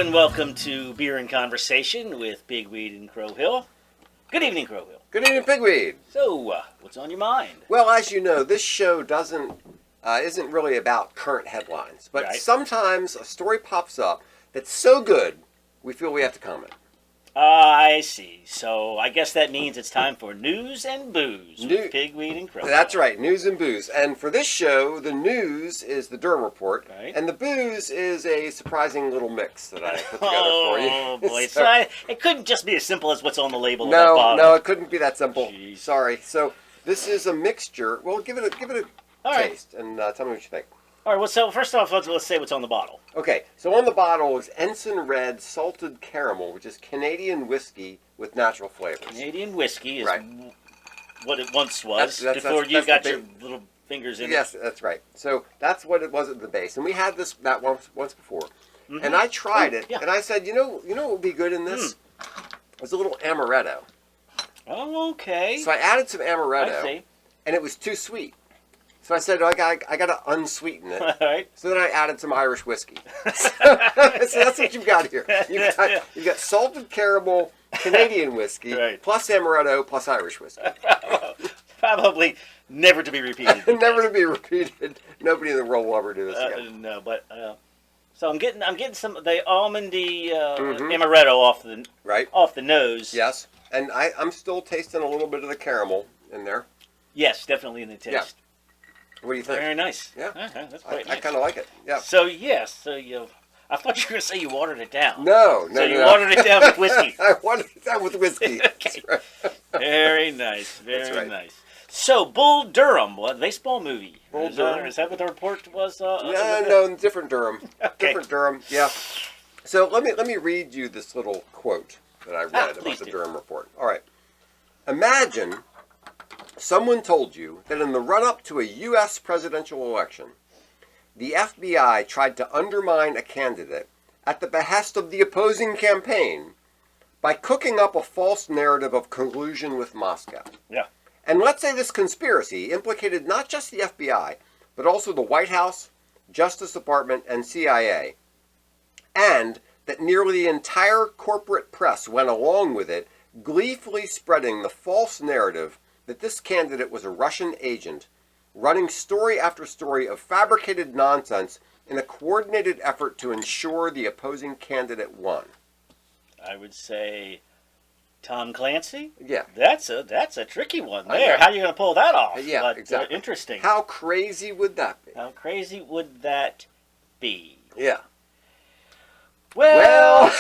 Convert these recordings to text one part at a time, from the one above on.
and welcome to Beer and Conversation with Pigweed and Crowhill. Good evening, Crowhill. Good evening, Pigweed. So, what's on your mind? Well, as you know, this show isn't really about current headlines, but Right. sometimes a story pops up that's so good we feel we have to comment. I see. So, I guess that means it's time for Nooze and Booze with Pigweed and Crowhill. That's right, Nooze and Booze. And for this show, the news is the Durham Report, Right. and the booze is a surprising little mix that I put together for you. Oh, boy. So, it couldn't just be as simple as what's on the label. No, it couldn't be that simple. Jeez. Sorry. So this is a mixture. Well, give it a All right. taste and tell me what you think. All right, well, so first off, let's say what's on the bottle. Okay, so on the bottle is Ensign Red Salted Caramel, which is Canadian whiskey with natural flavors. Canadian whiskey is Right. what it once was That's before you got the your big- little fingers in Yes, that's right. So that's what it was at the base, and we had that once before. Mhm. And I tried Oh, it, yeah. and I said, you know what would be good in this? It was a little amaretto. it. Oh, okay. So I added some I amaretto, see. and it was too sweet. So I said, I got to unsweeten it. All right. So then I added some Irish whiskey. So that's what you've got here. You've got salted caramel Canadian whiskey, Right. plus amaretto, plus Irish whiskey. Probably never to be repeated. Never to be repeated. Nobody in the world will ever do this again. No, but so I'm getting some of the almondy Mhm. amaretto Right? off the nose. Yes. And I'm still tasting a little bit of the caramel in there. Yes, definitely in the taste. Yeah. What do you think? Very nice. Yeah. Okay, that's I quite nice. kind of like it. Yeah. So yes, I thought you were going to say you watered it down. No. So you watered it down with whiskey. I watered it down with whiskey. Okay. That's right. Very nice. Very That's right. nice. So Bull Durham, what baseball movie? Bull Is Durham. that what the report was? No, different Durham. Okay. Different Durham. Yeah. So let me read you this little quote that I read please about the do. Durham Report. All right. Imagine someone told you that in the run-up to a U.S. presidential election, the FBI tried to undermine a candidate at the behest of the opposing campaign by cooking up a false narrative of collusion with Moscow. Yeah. And let's say this conspiracy implicated not just the FBI, but also the White House, Justice Department, and CIA, and that nearly the entire corporate press went along with it, gleefully spreading the false narrative that this candidate was a Russian agent, running story after story of fabricated nonsense in a coordinated effort to ensure the opposing candidate won. I would say Tom Clancy. Yeah. That's a tricky one I there. know. How are you going to pull that off? Yeah, But, exactly. Interesting. How crazy would that be? How crazy would that be? Yeah. Well.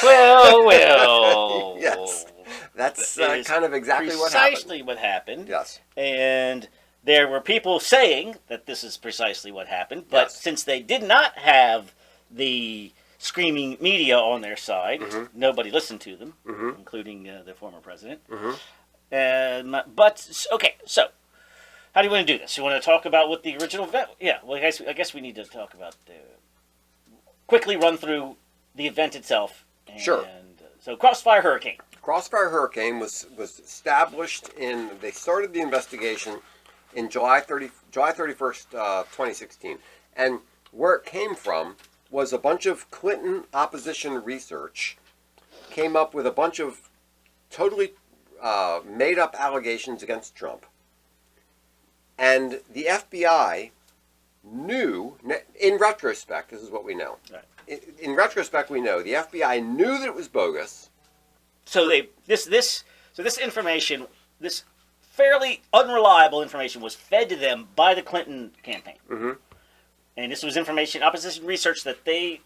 Yes. That's It is kind of exactly what happened. Precisely what happened. Yes. And there were people saying that this is precisely what happened, but Yes. since they did not have the screaming media on their side, Mhm. nobody listened to them, Mhm. including the former president. Mhm. But okay, so how do you want to do this? You want to talk about what the original event? Yeah, well, I guess we need to talk about quickly run through the event itself. And, Sure. So Crossfire Hurricane. Crossfire Hurricane was established they started the investigation in July 31st, 2016. And where it came from was a bunch of Clinton opposition research came up with a bunch of totally made up allegations against Trump. And the FBI knew, in retrospect, this is what we know. Right. In retrospect, we know the FBI knew that it was bogus. So this information, this fairly unreliable information, was fed to them by the Clinton campaign, Mhm. and this was opposition research that they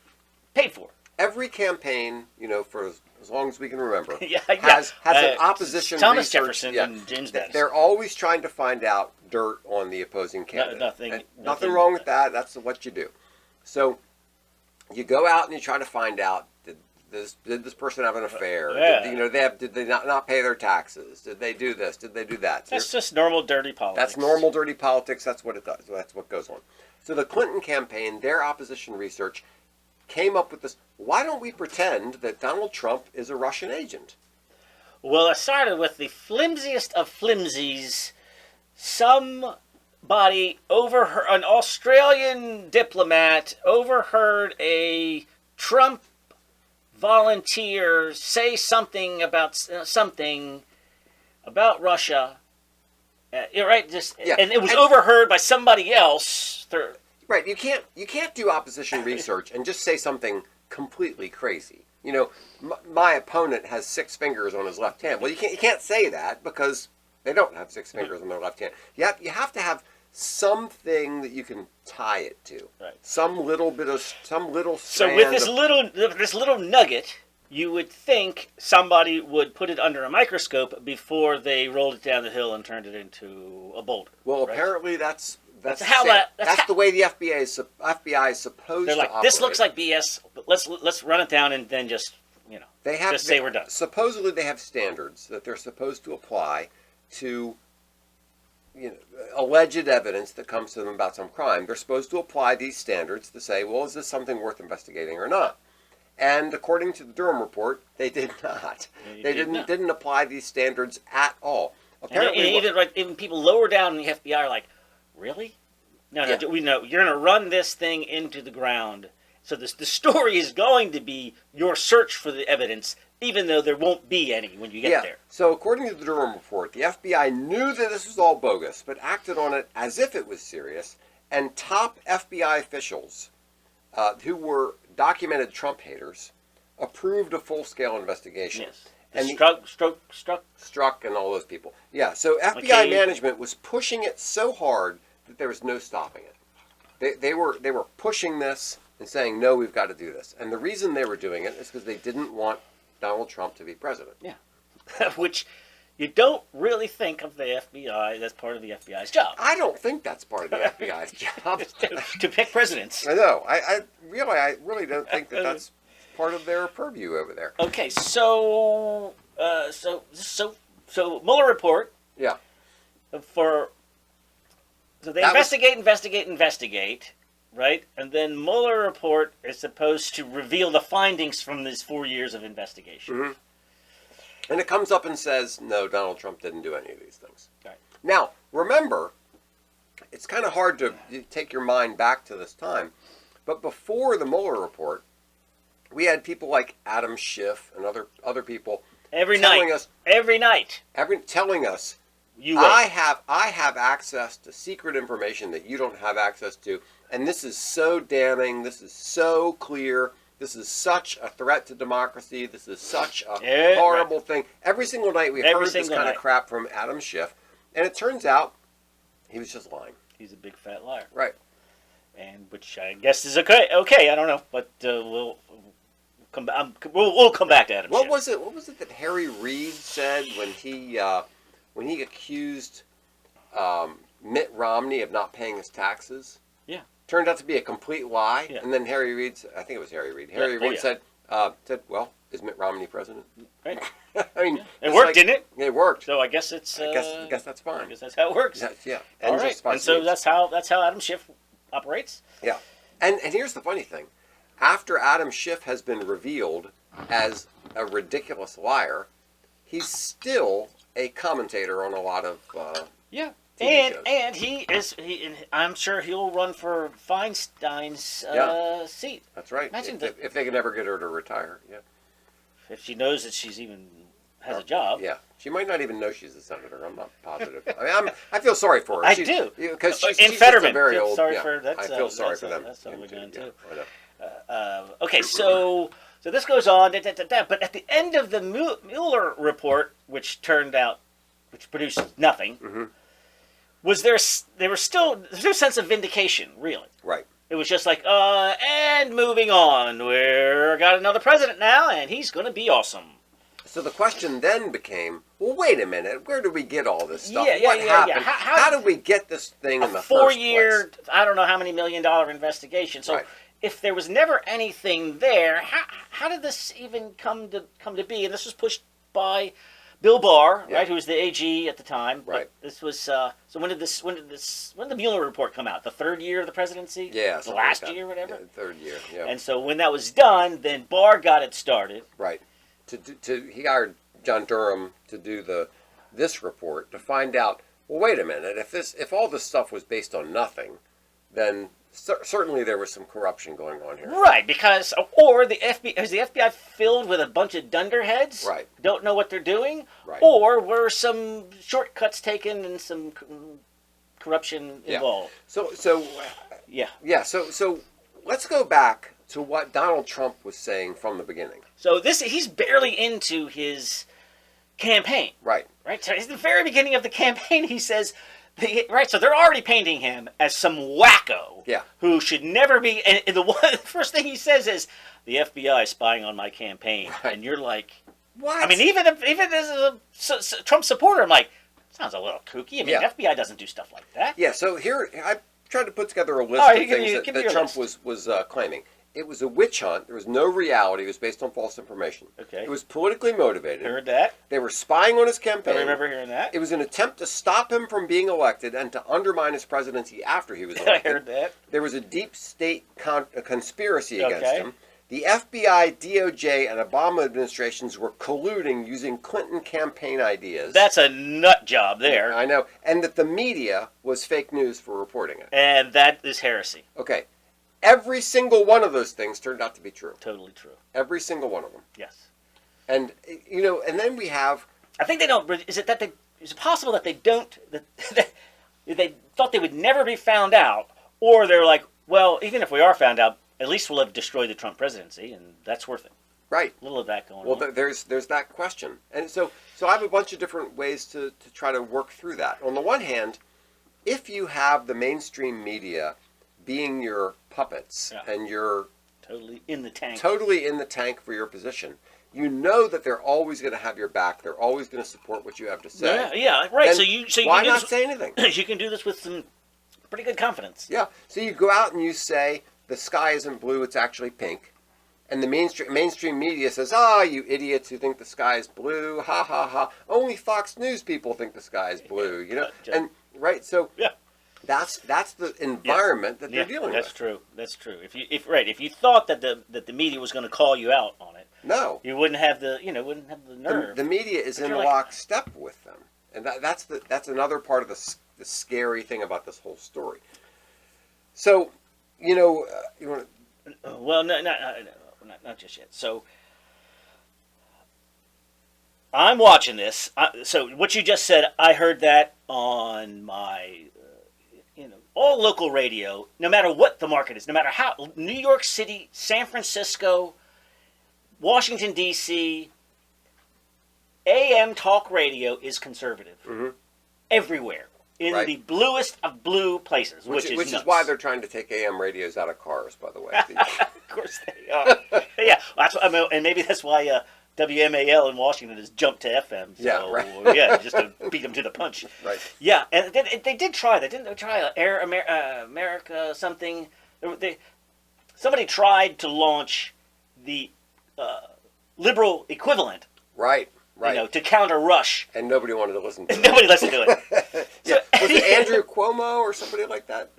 paid for. Every campaign, for as long as we can remember, Yeah, has an opposition Thomas research. Jefferson Yeah. and James Madison. They're always trying to find out dirt on the opposing candidate. Nothing wrong with that. That's what you do. So you go out and you try to find out, did this person have an affair? Yeah. Did they not pay their taxes? Did they do this? Did they do that? That's just normal dirty politics. That's normal dirty politics. That's what it does. That's what goes on. So the Clinton campaign, their opposition research, came up with this. Why don't we pretend that Donald Trump is a Russian agent? Well, it started with the flimsiest of flimsies. Somebody overheard, an Australian diplomat overheard a Trump volunteer, say something about Russia. You're right. And it was overheard by somebody else. Right. You can't do opposition research and just say something completely crazy. You know, my opponent has 6 fingers on his left hand. Well, you can't say that because they don't have 6 fingers on their left hand. You have to have something that you can tie it to. Right. Some little strand. So with this little nugget, you would think somebody would put it under a microscope before they rolled it down the hill and turned it into a boulder. Well, right? apparently that's That's the way the FBI is supposed They're to like, operate. this looks like BS, but let's run it down and then just say we're done. Supposedly they have standards that they're supposed to apply to alleged evidence that comes to them about some crime. They're supposed to apply these standards to say, well, is this something worth investigating or not? And according to the Durham Report, they did not. They didn't apply these standards at all. Apparently, even people lower down in the FBI are like, really? No, we know you're going to run this thing into the ground. So the story is going to be your search for the evidence, even though there won't be any when you get there. So according to the Durham Report, the FBI knew that this was all bogus, but acted on it as if it was serious. And top FBI officials, who were documented Trump haters, approved a full-scale investigation. Yes. And Struck and all those people. Yeah, so FBI management was pushing it so hard that there was no stopping it. They were pushing this and saying, no, we've got to do this. And the reason they were doing it is because they didn't want Donald Trump to be president. Yeah. Which you don't really think of the FBI, that's part of the FBI's job. I don't think that's part of the FBI's job. to pick presidents. I know. I really don't think that that's part of their purview over there. Okay, so Mueller report. Yeah. So they investigate, right? And then Mueller report is supposed to reveal the findings from these 4 years of investigation. Mm-hmm. And it comes up and says, no, Donald Trump didn't do any of these things. Right. Now, remember, it's kind of hard to take your mind back to this time, but before the Mueller report, we had people like Adam Schiff and other people telling us I have access to secret information that you don't have access to, and this is so damning, this is so clear, this is such a threat to democracy, this is such a horrible thing. Every single night we heard this kind of crap from Adam Schiff, and it turns out he was just lying. He's a big fat liar. Right. And which I guess is okay. Okay, I don't know, but we'll come back to Adam Schiff. What was it that Harry Reid said when he accused Mitt Romney of not paying his taxes? Yeah. Turned out to be a complete lie. Yeah. And then Harry Reid, I think it was Harry Reid. Said, well, is Mitt Romney president? Right. I mean, it worked, didn't it? It worked. So I guess it's. I guess that's fine. I guess that's how it works. Yeah. All right. And so that's how Adam Schiff operates. Yeah. And here's the funny thing: after Adam Schiff has been revealed as a ridiculous liar, he's still a commentator on a lot of TV shows. And I'm sure he'll run for Feinstein's seat. That's right. Imagine if they can ever get her to retire. Yeah. If she knows that she's even has a job. Yeah. She might not even know she's a senator. I'm not positive. I feel sorry for her. I do. Because she's Fetterman. very old. Sorry yeah. for that. I feel sorry for them. That's totally done too. Yeah, Okay, so this goes on, but at the end of the Mueller report, which produced nothing, mm-hmm. there's no sense of vindication, really. Right. It was just like, and moving on, we're got another president now, and he's going to be awesome. So the question then became, well, wait a minute, where did we get all this stuff? What happened? Yeah. How did we get this thing in the first place? 4-year, I don't know how many $1 million investigation. So if there was never anything there, how did this even come to be? And this was pushed by Bill Barr, right, who was the AG at the time. Right. But this was so when did the Mueller report come out? The 3rd year of the presidency? Yeah. The last year, whatever. Yeah, the 3rd year. Yeah. And so when that was done, then Barr got it started. Right. He hired John Durham to do this report to find out. Well, wait a minute. If all this stuff was based on nothing, then certainly there was some corruption going on here. Right, because or the FBI is the FBI filled with a bunch of dunderheads, Right. Don't know what they're doing, Right. or were some shortcuts taken and some corruption involved? So Yeah. So let's go back to what Donald Trump was saying from the beginning. So he's barely into his campaign. Right. Right. So at the very beginning of the campaign, he says, right. So they're already painting him as some wacko. Yeah. Who should never be. And the first thing he says is, "The FBI is spying on my campaign," Right. and you're like, What? I mean, even as a Trump supporter, I'm like, sounds a little kooky. I mean, Yeah. FBI doesn't do stuff like that. Yeah. So here I tried to put together a list All right, of things give me that your Trump list. was claiming. It was a witch hunt. There was no reality. It was based on false information. Okay. It was politically motivated. Heard that. They were spying on his campaign. I remember hearing that. It was an attempt to stop him from being elected and to undermine his presidency after he was I elected. heard that. There was a deep state conspiracy against Okay. him. The FBI, DOJ, and Obama administrations were colluding using Clinton campaign ideas. That's a nut job there. I know. And that the media was fake news for reporting it. And that is heresy. Okay. Every single one of those things turned out to be true. Totally true. Every single one of them. Yes. And, and then we have... I think they don't. Is it possible that they don't? That they thought they would never be found out, or they're like, well, even if we are found out, at least we'll have destroyed the Trump presidency, and that's worth it. Right. A little of that going Well, on. there's that question. And so I have a bunch of different ways to try to work through that. On the one hand, if you have the mainstream media being your puppets and you're Totally in the tank. totally in the tank for your position, you know that they're always going to have your back. They're always going to support what you have to say. Yeah, right. Then So you why can do not this, say anything? You can do this with some pretty good confidence. Yeah. So you go out and you say the sky isn't blue; it's actually pink. And the mainstream media says, you idiots who think the sky is blue, ha ha ha. Only Fox News people think the sky is blue, And right, so Yeah. that's the environment that they're dealing That's with. true. That's true. If you thought that the media was going to call you out on it, No, you wouldn't have the nerve. the media is in you're like- lockstep with them, and that's another part of the scary thing about this whole story. So, you want to. Well, no, not just yet. So I'm watching this. So what you just said, I heard that on my, all local radio. No matter what the market is, no matter how New York City, San Francisco, Washington D.C., AM talk radio is conservative everywhere. In Right. the bluest of blue places, which is is why they're trying to take AM radios out of cars, by the way. Of course they are. Yeah, that's what, and maybe that's why WMAL in Washington has jumped to FM. So, Yeah, right. Yeah, just to beat them to the punch. Right. Yeah, and they did try that, didn't they? Try Air America something. Somebody tried to launch the liberal equivalent, Right. to counter Rush. And nobody wanted to listen to it. Nobody listened to it. Yeah. Was it Andrew Cuomo or somebody like that?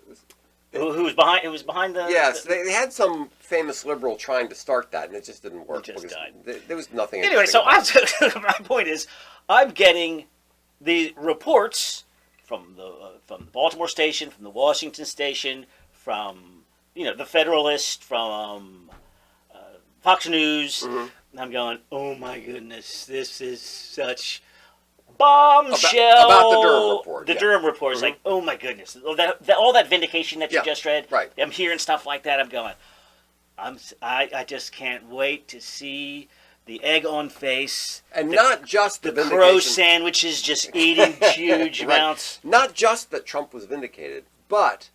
Who was behind? It was behind the. Yes, they had some famous liberal trying to start that, and it just didn't work. It just because died. There was nothing. Anyway, so interesting about my point is, I'm getting the reports from the Baltimore station, from the Washington station, from the Federalist, from Fox News. Mhm. And I'm going, oh my goodness, this is such bombshell. About the Durham Report. The yeah. Durham Report is like, oh my goodness, all that vindication that you Yeah, just read. right. I'm hearing stuff like that. I'm going, I just can't wait to see the egg on face. And not just The the crow vindication. sandwiches just eating huge Right. amounts. Not just that Trump was vindicated, but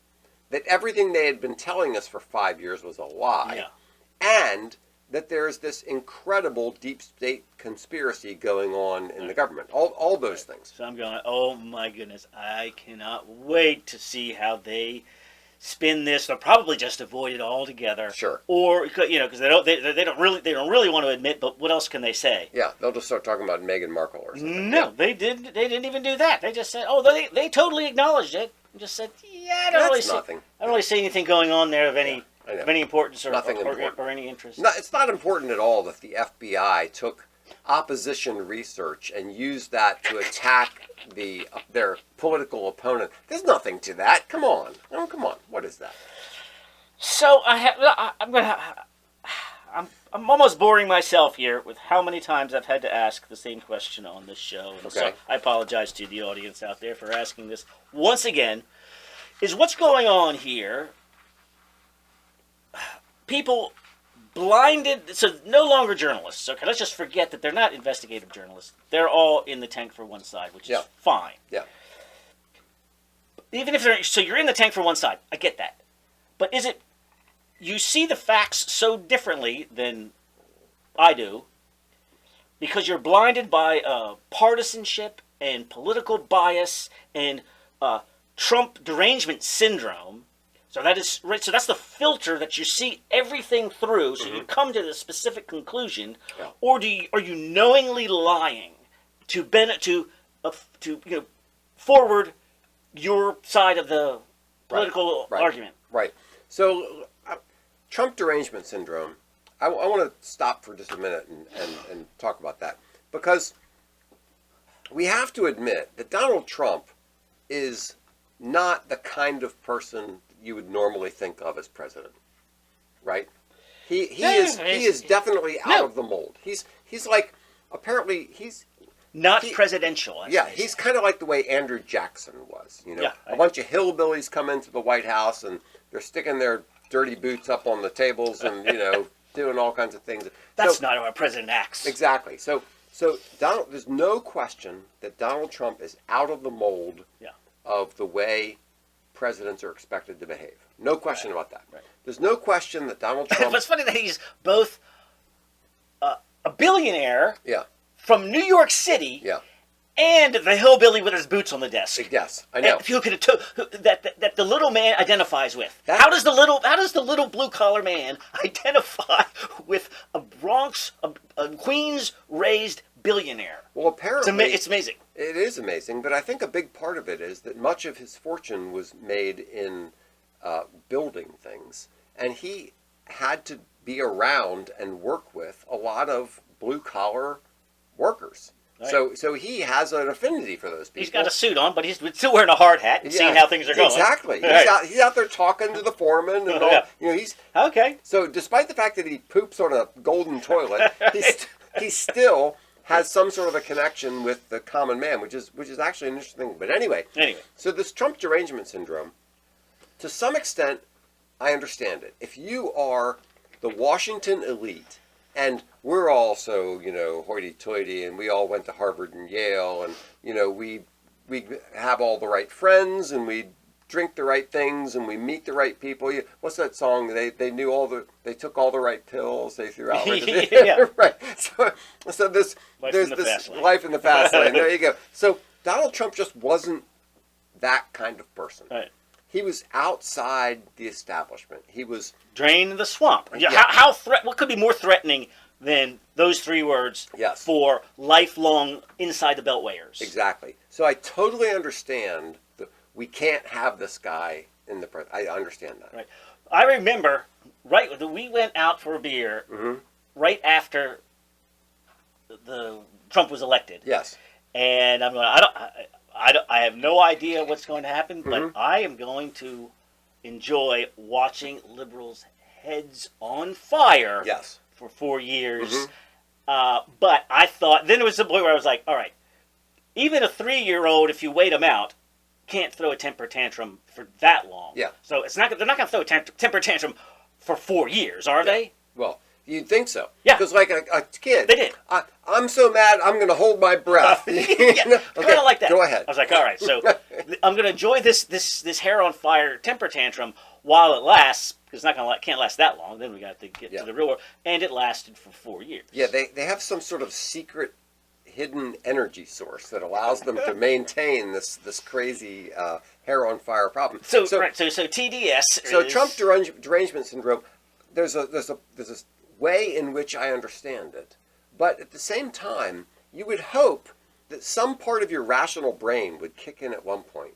that everything they had been telling us for 5 years was a lie. Yeah. And that there's this incredible deep state conspiracy going on in the government. All those things. So I'm going, oh my goodness, I cannot wait to see how they spin this. They'll probably just avoid it altogether. Sure. Or because they don't really want to admit. But what else can they say? Yeah, they'll just start talking about Meghan Markle or something. No, they didn't even do that. They just said, they totally acknowledged it and just said, yeah, I don't really see anything going on there of any. I know. Of any importance or Important. any interest. No, it's not important at all that the FBI took opposition research and used that to attack their political opponent. There's nothing to that. Come on. Oh, come on. What is that? So I'm almost boring myself here with how many times I've had to ask the same question on this show. And so Okay. I apologize to the audience out there for asking this once again. Is what's going on here? People blinded, so no longer journalists. Okay, let's just forget that they're not investigative journalists. They're all in the tank for one side, which is fine. Yeah. Even if so you're in the tank for one side. I get that. But is it, you see the facts so differently than I do because you're blinded by partisanship and political bias and Trump derangement syndrome. So that is right. So that's the filter that you see everything through. So you come to the specific conclusion, or are you knowingly lying to forward your side of the political argument? Right. So Trump derangement syndrome. I want to stop for just a minute and talk about that because we have to admit that Donald Trump is not the kind of person you would normally think of as president, right? He is definitely out of the mold. He's like, apparently he's not presidential. He's kind of like the way Andrew Jackson was. A bunch of hillbillies come into the White House and they're sticking their dirty boots up on the tables and doing all kinds of things. That's not how a president acts. Exactly. So Donald, there's no question that Donald Trump is out of the mold of the way presidents are expected to behave. No question about that. Right. There's no question that Donald Trump... But it's funny that he's both a billionaire from New York City and the hillbilly with his boots on the desk. Yes, I know. That the little man identifies with. How does the little blue collar man identify with a Bronx, a Queens raised billionaire? Well, apparently it's amazing. It is amazing, but I think a big part of it is that much of his fortune was made in building things, and he had to be around and work with a lot of blue collar workers. Right. So he has an affinity for those people. He's got a suit on, but he's still wearing a hard hat and seeing how things are going. Exactly. He's out there talking to the foreman and all. He's okay. So despite the fact that he poops on a golden toilet, he still has some sort of a connection with the common man, which is actually an interesting thing. But anyway, so this Trump derangement syndrome, to some extent, I understand it. If you are the Washington elite, and we're all so, hoity-toity, and we all went to Harvard and Yale, and, we have all the right friends, and we drink the right things, and we meet the right people. What's that song? They took all the right pills. They threw out right. So there's this life in the fast lane. There you go. So Donald Trump just wasn't that kind of person. Right. He was outside the establishment. He was drained the swamp. What could be more threatening than those three words for lifelong inside the beltwayers? Exactly. So I totally understand that we can't have this guy in the press. I understand that. Right. I remember we went out for a beer right after the Trump was elected. Yes. And I'm going, I have no idea what's going to happen, but I am going to enjoy watching liberals' heads on fire for 4 years. But I thought, then it was the point where I was like, all right, even a 3-year-old, if you wait him out, can't throw a temper tantrum for that long. Yeah. So they're not going to throw a temper tantrum for 4 years, are they? Well, you'd think so. Yeah. Because like a kid. They did. I'm so mad, I'm going to hold my breath. Kind of like that. Go ahead. I was like, all right, so I'm going to enjoy this hair on fire temper tantrum while it lasts, because it's can't last that long. Then we got to get to the real world. And it lasted for 4 years. Yeah, they have some sort of secret hidden energy source that allows them to maintain this crazy hair on fire problem. So TDS. So Trump derangement syndrome. There's a way in which I understand it, but at the same time, you would hope that some part of your rational brain would kick in at one point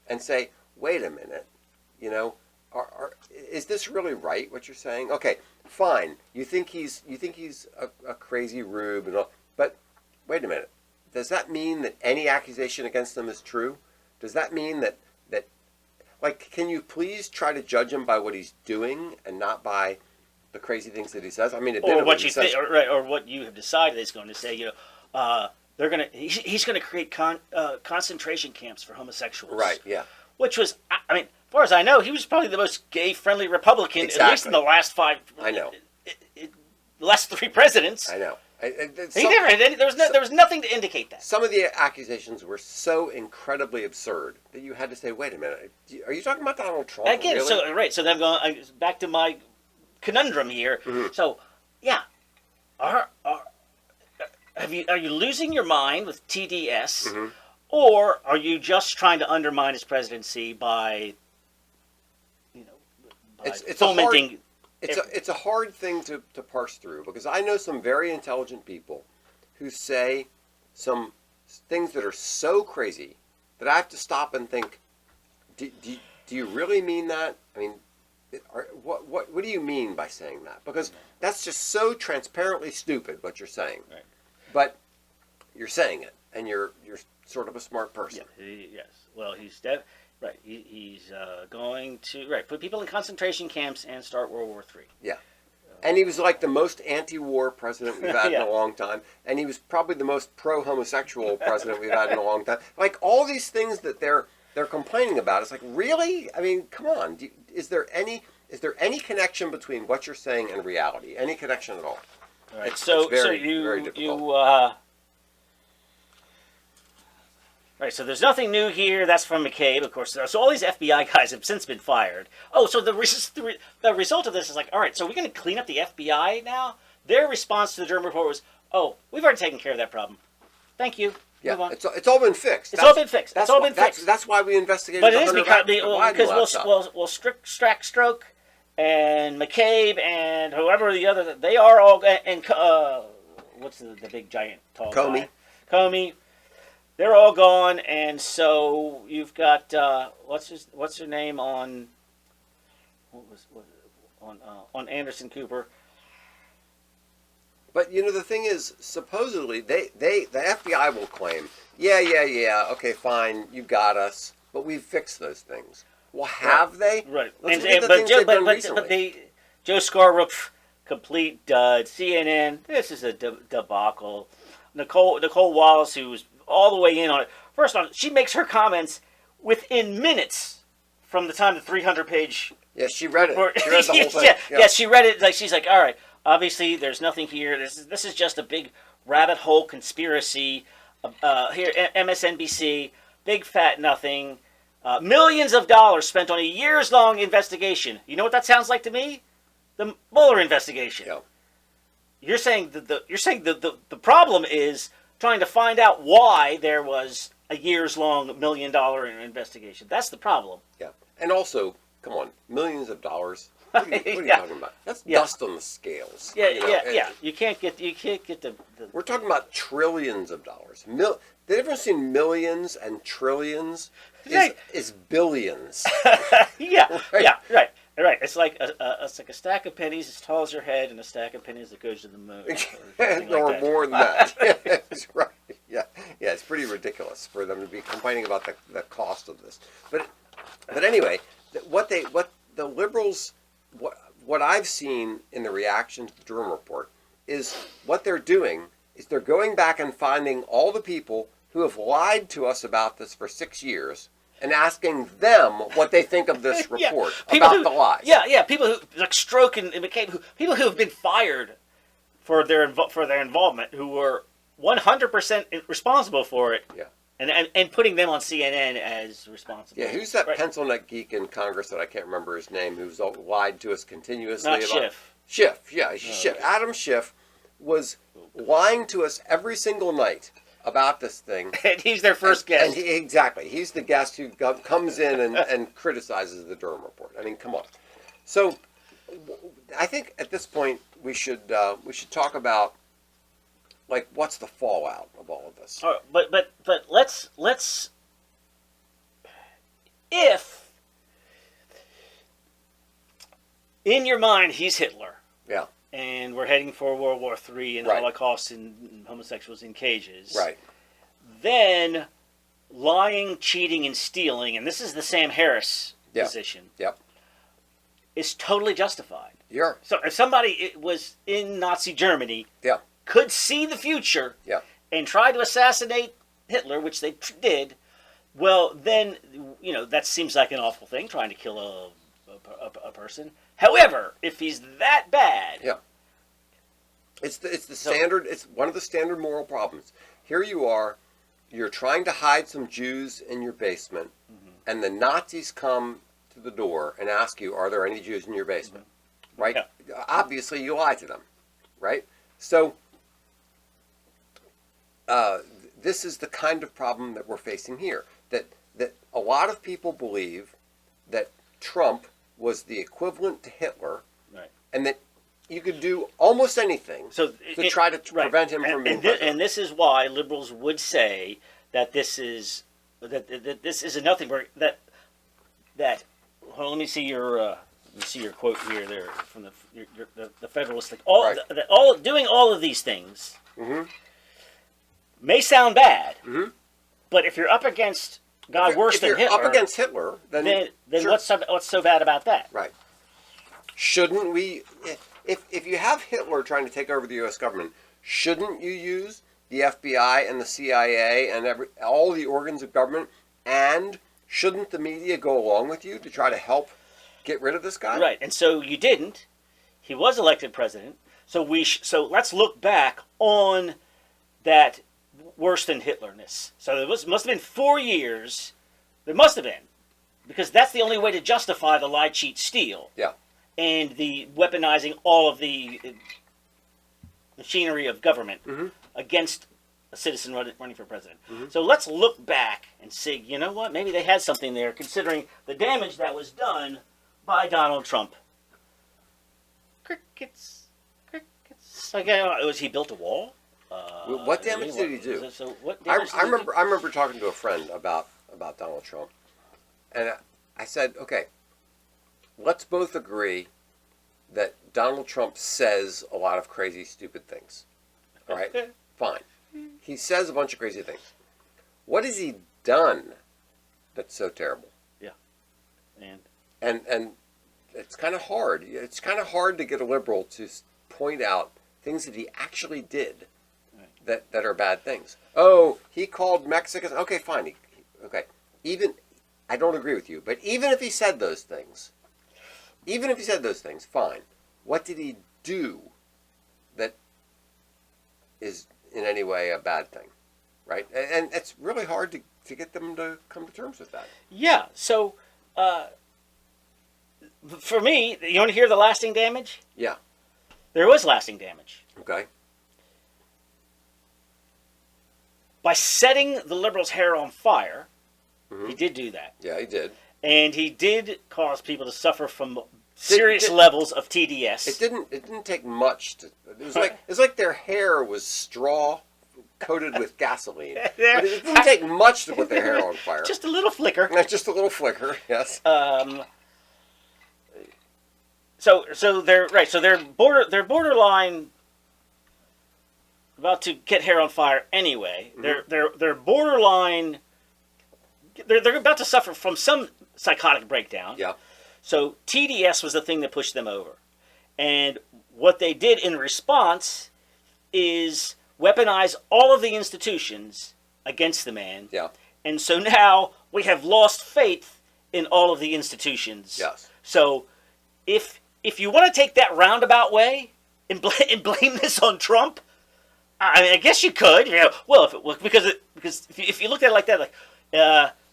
and say, "Wait a minute, is this really right? What you're saying? Okay, fine. You think he's a crazy rube and all, but wait a minute. Does that mean that any accusation against him is true? Does that mean that Like, can you please try to judge him by what he's doing and not by the crazy things that he says? I mean, or what you think, or what you have decided he's going to say. He's going to create concentration camps for homosexuals. Right. Yeah. Which was, I mean, as far as I know, he was probably the most gay-friendly Republican, at least in the last 5. I know. The last 3 presidents. I know. There was nothing to indicate that. Some of the accusations were so incredibly absurd that you had to say, "Wait a minute, are you talking about Donald Trump?" Again, really? So then I'm going back to my conundrum here. Mm-hmm. So, yeah, are you losing your mind with TDS, Mm-hmm. or are you just trying to undermine his presidency by, fomenting? It's a hard thing to parse through, because I know some very intelligent people who say some things that are so crazy that I have to stop and think, do you really mean that? I mean, what do you mean by saying that? Because that's just so transparently stupid what you're saying. Right. But you're saying it, and you're sort of a smart person. Yeah, yes. Well, he's right. He's going to put people in concentration camps and start World War III. Yeah. And he was like the most anti-war president we've had in a long time. And he was probably the most pro-homosexual president we've had in a long time. Like, all these things that they're complaining about, it's like, really? I mean, come on. Is there any connection between what you're saying and reality? Any connection at all? All right. It's very difficult. Right, so there's nothing new here. That's from McCabe, of course. So all these FBI guys have since been fired. Oh, so the result of this is like, all right, so we're going to clean up the FBI now? Their response to the Durham Report was, oh, we've already taken care of that problem. Thank you. Yeah, move on. it's all been fixed. It's all been fixed. That's why we investigated. But it is because Stroke and McCabe and whoever the other, they are all, and what's the big giant tall guy? Comey. They're all gone, and so you've got what's her name on on Anderson Cooper. But the thing is, supposedly the FBI will claim, yeah, okay, fine, you got us, but we've fixed those things. Well, have they? Right. Let's look at the things they've done recently. Joe Scarborough, complete dud. CNN, this is a debacle. Nicole Wallace, who was all the way in on it. First off, she makes her comments within minutes from the time the 300-page. Yeah, she read it. She read the whole thing. Yeah, she read it. Like, she's like, all right, obviously there's nothing here. This is just a big rabbit hole conspiracy. Here, MSNBC, big fat nothing. Millions of dollars spent on a years-long investigation. You know what that sounds like to me? The Mueller investigation. Yeah. You're saying the problem is trying to find out why there was a years-long $1 million investigation. That's the problem. Yeah. And also, come on, millions of dollars. What are you talking about? That's dust on the scales. Yeah. You can't get the. We're talking about trillions of dollars. The difference between millions and trillions is billions. Right. It's like a stack of pennies as tall as your head and a stack of pennies that goes to the moon. Or more than that. That's right. Yeah. It's pretty ridiculous for them to be complaining about the cost of this. But anyway, what the liberals, what I've seen in the reaction to the Durham Report is what they're doing is they're going back and finding all the people who have lied to us about this for 6 years and asking them what they think of this report about the lies. Yeah. People who like Stroke and McCabe, people who have been fired for their involvement, who were 100% responsible for it. Yeah. And putting them on CNN as responsible. Yeah, who's that pencil neck geek in Congress that I can't remember his name, who's lied to us continuously Not about Schiff. Schiff. Adam Schiff was lying to us every single night about this thing. And he's their first guest. Exactly. He's the guest who comes in and criticizes the Durham Report. I mean, come on. So I think at this point we should talk about, like, what's the fallout of all of this? All right, but let's if in your mind he's Hitler. Yeah. And we're heading for World War III and Holocaust and homosexuals in cages. Right. Then lying, cheating, and stealing, and this is the Sam Harris position Yep. is totally justified. Yeah. So if somebody was in Nazi Germany, Yeah. could see the future, Yeah. and tried to assassinate Hitler, which they did, well, then, that seems like an awful thing, trying to kill a person. However, if he's that bad... Yeah. It's the standard, it's one of the standard moral problems. Here you are, you're trying to hide some Jews in your basement, and the Nazis come to the door and ask you, are there any Jews in your basement? Right? Yeah. Obviously, you lie to them. Right? So... this is the kind of problem that we're facing here. That a lot of people believe that Trump was the equivalent to Hitler, right, and that you could do almost anything to try to prevent him from being president. And this is why liberals would say that this is this is nothing where that. Well, let me see your quote here. There from the Federalist. Like doing all of these things. Mm-hmm. May sound bad, but if you're up against worse than Hitler, if you're up against Hitler, then sure. What's so bad about that? Right? Shouldn't we? If you have Hitler trying to take over the U.S. government, shouldn't you use the FBI and the CIA and all the organs of government? And shouldn't the media go along with you to try to help get rid of this guy? Right. And so you didn't. He was elected president. So so let's look back on that. Worse than Hitlerness. So there must have been 4 years. There must have been. Because that's the only way to justify the lie, cheat, steal. Yeah. And the weaponizing all of the machinery of government against a citizen running for president. So let's look back and see, you know what? Maybe they had something there, considering the damage that was done by Donald Trump. Crickets. Was he built a wall? What damage did he do? I remember talking to a friend about Donald Trump, and I said, okay, let's both agree that Donald Trump says a lot of crazy, stupid things. All right? Fine. He says a bunch of crazy things. What has he done that's so terrible? Yeah. And it's kind of hard. It's kind of hard to get a liberal to point out things that he actually did that are bad things. Oh, he called Mexicans. Okay, fine. Okay. Even, I don't agree with you, but even if he said those things, fine. What did he do that is in any way a bad thing? Right? And it's really hard to get them to come to terms with that. Yeah. So, for me, you want to hear the lasting damage? Yeah. There was lasting damage. Okay. By setting the liberals' hair on fire, he did do that. Yeah, he did. And he did cause people to suffer from serious levels of TDS. It didn't take much to. It was like their hair was straw coated with gasoline. But it didn't take much to put their hair on fire. Just a little flicker. Just a little flicker. Yes. So they're borderline. About to get hair on fire anyway. They're borderline. They're about to suffer from some psychotic breakdown. Yeah. So TDS was the thing that pushed them over, and what they did in response is weaponize all of the institutions against the man. Yeah. And so now we have lost faith in all of the institutions. Yes. So if you want to take that roundabout way and blame this on Trump. I mean, I guess you could. Well, because if you look at it like that,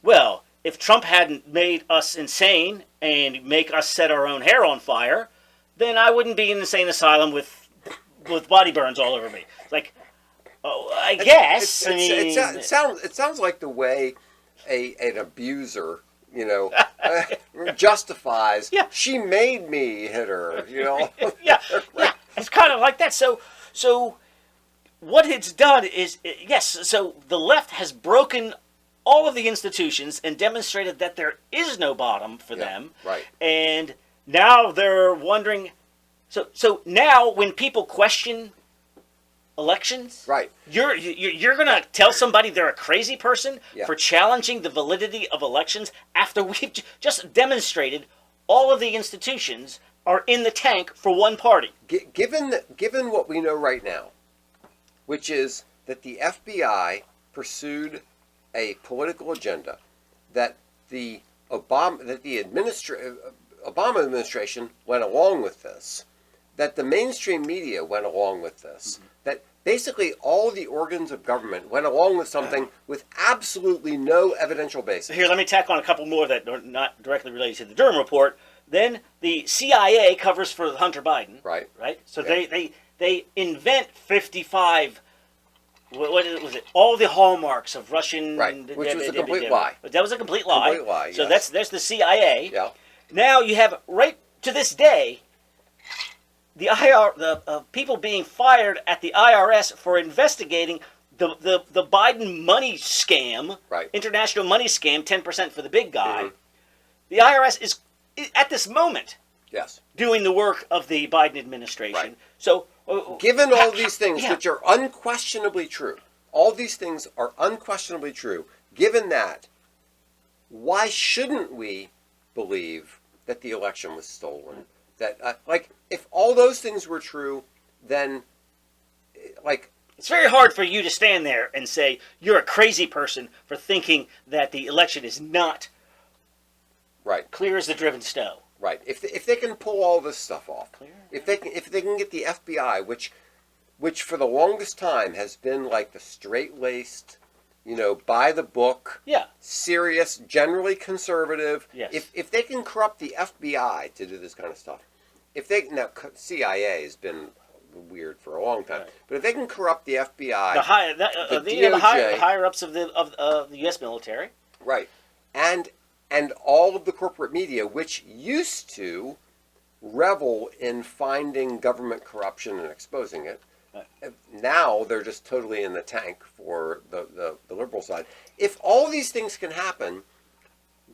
well, if Trump hadn't made us insane and make us set our own hair on fire, then I wouldn't be in an insane asylum with body burns all over me. It's like, oh, I guess. It sounds like the way an abuser, justifies. Yeah. She made me hit her. Yeah. It's kind of like that. So. What it's done is, yes, so the left has broken all of the institutions and demonstrated that there is no bottom for them. Right. And now they're wondering, so now when people question elections? Right. You're going to tell somebody they're a crazy person Yeah. for challenging the validity of elections after we've just demonstrated all of the institutions are in the tank for one party. Given what we know right now, which is that the FBI pursued a political agenda, that the Obama administration went along with this, that the mainstream media went along with this, that basically all the organs of government went along with something with absolutely no evidential basis. Here, let me tack on a couple more that are not directly related to the Durham Report. Then the CIA covers for Hunter Biden. Right. Right? So Yeah. they invent 55, what was it? All the hallmarks of Russian... Right, which was a complete lie. That was a complete lie. Complete lie, So yes. there's the CIA. Yeah. Now you have, right to this day, the people being fired at the IRS for investigating the Biden money scam, Right. international money scam, 10% for the big guy. Mhm. The IRS is, at this moment, Yes. doing the work of the Biden administration. Right. So, Given all these things, yeah. which are unquestionably true, all these things are unquestionably true, given that, why shouldn't we believe that the election was stolen? That, if all those things were true, then, it's very hard for you to stand there and say you're a crazy person for thinking that the election is not right, clear as the driven snow. right. If they can pull all this stuff off, Clear. if they can get the FBI, which for the longest time has been like the straight-laced, by the book, Yeah. serious, generally conservative. Yes. If they can corrupt the FBI to do this kind of stuff, CIA has been weird for a long time, Right. but if they can corrupt the FBI, The DOJ, higher ups of the U.S. military. right, and all of the corporate media, which used to revel in finding government corruption and exposing it. Now they're just totally in the tank for the liberal side. If all these things can happen,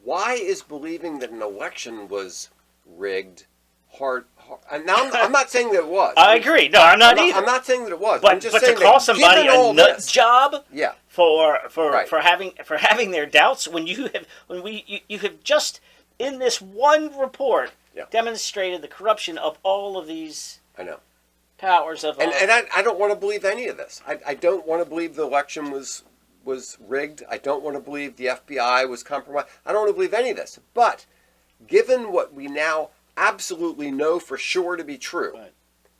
why is believing that an election was rigged hard? And now I'm not saying that it was. I agree. No, I'm not either. I'm not saying that it was. But I'm just to saying call that somebody given a all nut this, job yeah, for Right. having their doubts when you have just in this one report Yeah. demonstrated the corruption of all of these I know. powers of And I don't want to believe any of this. I don't want to believe the election was rigged. I don't want to believe the FBI was compromised. I don't want to believe any of this. But given what we now absolutely know for sure to be true, Right.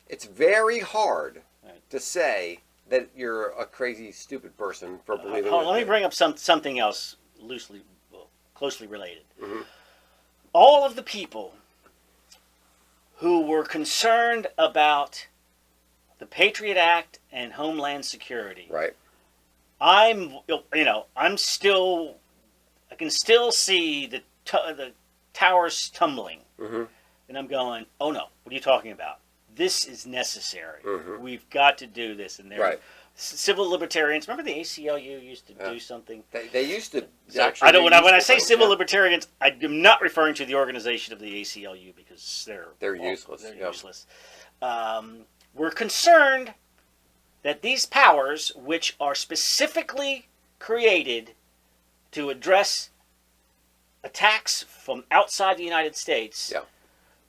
it's very hard Right. to say that you're a crazy, stupid person for believing. let me bring up something else closely related. Mhm. All of the people who were concerned about the Patriot Act and Homeland Security. Right. I can still see the towers tumbling, Mm-hmm. and I'm going, oh no, what are you talking about? This is necessary. Mhm. We've got to do this, and Right. Civil libertarians. Remember the ACLU used to do something. They used to So actually. I don't. When I useful say things, civil yeah. libertarians, I am not referring to the organization of the ACLU because They're useless, They're yeah. useless. We're concerned that these powers, which are specifically created to address attacks from outside the United States, Yeah.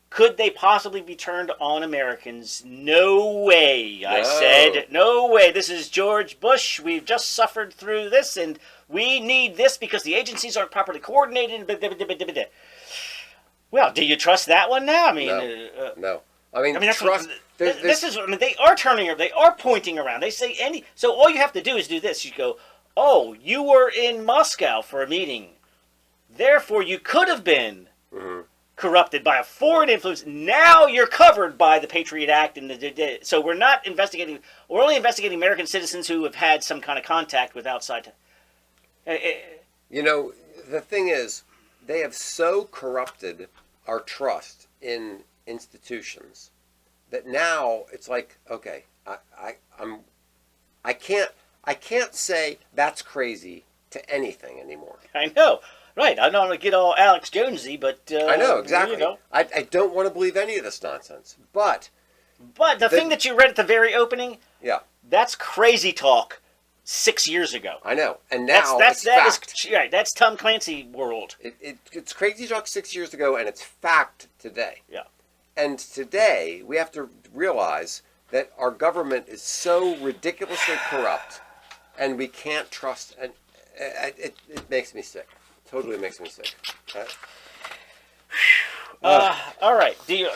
could they possibly be turned on Americans? No way, I No. said. No way. This is George Bush. We've just suffered through this, and we need this because the agencies aren't properly coordinated. Well, do you trust that one now? I mean, No. I mean, that's trust. what, there's- this is. I mean, they are pointing around. They say any. So all you have to do is do this. You go, oh, you were in Moscow for a meeting, therefore you could have been Mhm. corrupted by a foreign influence. Now you're covered by the Patriot Act, and so we're not investigating. We're only investigating American citizens who have had some kind of contact with outside. The thing is, they have so corrupted our trust in institutions that now it's like, okay, I can't say that's crazy to anything anymore. I know, right? I don't want to get all Alex Jonesy, but I know exactly. You know. I don't want to believe any of this nonsense. But the thing that you read at the very opening, yeah, That's crazy talk 6 years ago. I know, and now That's it's fact. right. That's Tom Clancy world. It's crazy talk 6 years ago, and it's fact today. Yeah. And today, we have to realize that our government is so ridiculously corrupt, and we can't trust. And it makes me sick. Totally makes me sick. All right. Do you?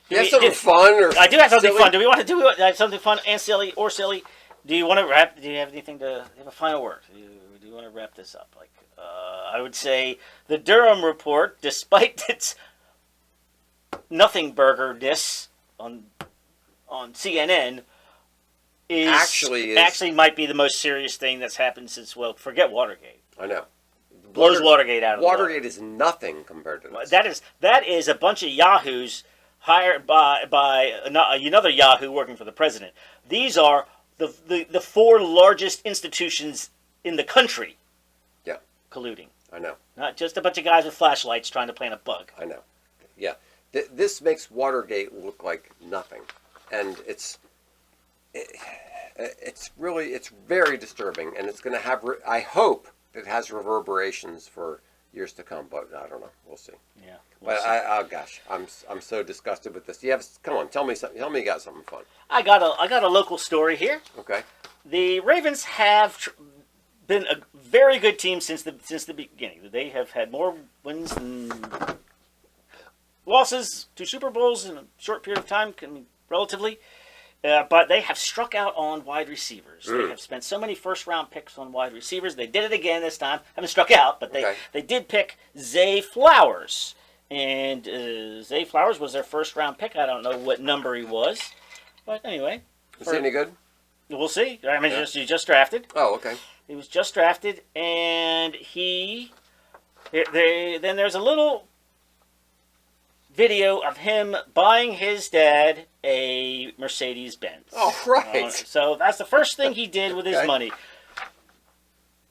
You have something fun, or I do have something silly? fun. Do we want to do something fun and silly or silly? Do you want to wrap? Do you have anything to have a final word? Do you want to wrap this up? Like, I would say the Durham Report, despite its nothing burgerness on CNN, actually might be the most serious thing that's happened since, well, forget Watergate. I know. Blows Watergate out of the water. Watergate is nothing compared to this. That is a bunch of yahoos hired by another yahoo working for the president. These are the four largest institutions in the country. Yeah. Colluding. I know. Not just a bunch of guys with flashlights trying to plant a bug. I know. Yeah. This makes Watergate look like nothing, and it's very disturbing, and it's going to have. I hope it has reverberations for years to come, but I don't know. We'll see. Yeah. But oh gosh, I'm so disgusted with this. Come on, tell me something. Tell me you got something fun. I got a local story here. Okay. The Ravens have been a very good team since the beginning. They have had more wins than losses to Super Bowls in a short period of time, relatively. But they have struck out on wide receivers. They have spent so many first-round picks on wide receivers. They did it again this time. Haven't struck out, but they did pick Zay Flowers. And Zay Flowers was their first-round pick. I don't know what number he was. But anyway. Is he any good? We'll see. I mean, he just drafted. Oh, okay. He was just drafted, and then there's a little video of him buying his dad a Mercedes-Benz. Oh, right. So that's the first thing he did with his money.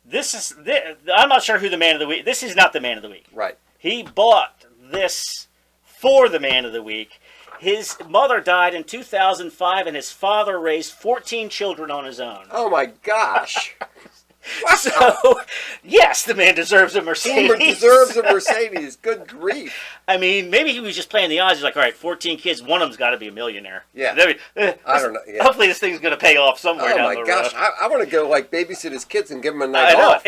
I'm not sure who the man of the week. This is not the man of the week. Right. He bought this for the man of the week. His mother died in 2005, and his father raised 14 children on his own. Oh my gosh. So, yes, the man deserves a Mercedes. He deserves a Mercedes. Good grief. I mean, maybe he was just playing the odds. He's like, all right, 14 kids, one of them's got to be a millionaire. Yeah. I don't know. Yeah. Hopefully this thing's going to pay off somewhere down the road. Oh my gosh. I want to go babysit his kids and give them a night off.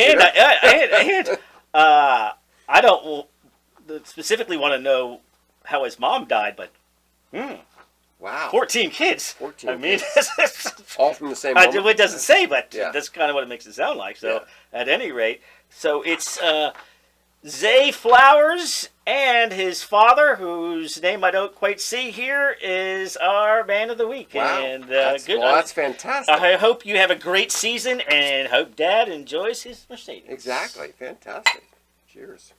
I don't specifically want to know how his mom died, but wow. 14 kids. 14 I mean, all from the same woman? It doesn't say, but that's kind of what it makes it sound like. So, at any rate, it's Zay Flowers and his father, whose name I don't quite see here, is our man of the week. Wow. And that's fantastic. I hope you have a great season, and hope Dad enjoys his Mercedes. Exactly. Fantastic. Cheers.